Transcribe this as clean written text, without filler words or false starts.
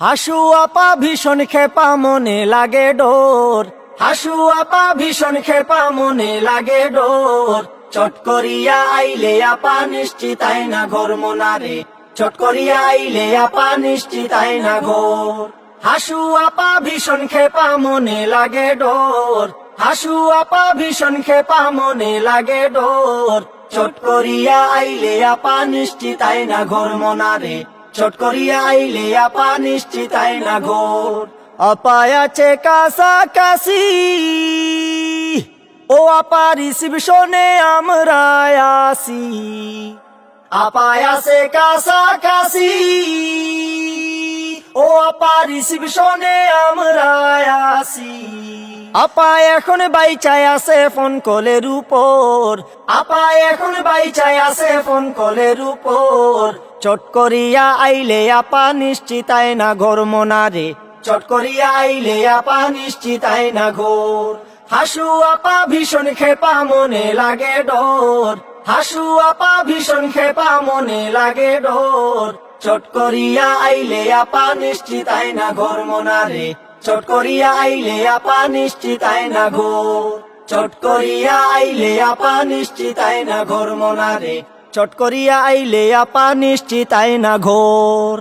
হাসু আপা ভীষণ খেপা মনে লাগে ডোর, হাসু আপা ভীষণ খেপা মনে লাগে ডোর। চট করিয়া আইলে আপা নিশ্চিত আইনা ঘর মোনারে, চট করিয়া আইলে আপা নিশ্চিত আইনা ঘর। হাসু আপা ভীষণ খেপা মনে লাগে ডোর, হাসু আপা ভীষণ খেপা মনে লাগে ডোর। চট করিয়া আইলে আপা নিশ্চিত আইনা ঘর মোনারে, চট করিয়া আইলে আপা নিশ্চিত আইনা ঘর। আপা আছে কাছাকাছি, ও আপা রিসিপশনে আমরা আসি। আপা আছে কাছাকাছি, ও আপা রিসিপশনে আমরা আসি। আপা এখন বাইচায় আছে ফোন কলের উপর, আপা এখন বাইচায় আছে ফোন কলের উপর। চট করিয়া আইলে আপা নিশ্চিত আইনা ঘর মোনারে, চট করিয়া আইলে আপা নিশ্চিত আইনা ঘর। হাসু আপা ভীষণ খেপা মনে লাগে ডোর, হাসু আপা ভীষণ খেপা মনে লাগে ডোর। চট করিয়া আইলে আপা নিশ্চিত আইনা ঘর মোনারে, চট করিয়া আইলে আপা নিশ্চিত আইনা ঘর। চট করিয়া আইলে আপা নিশ্চিত আইনা ঘর মোনারে, চট করিয়া আইলে আপা নিশ্চিত আইনা ঘর।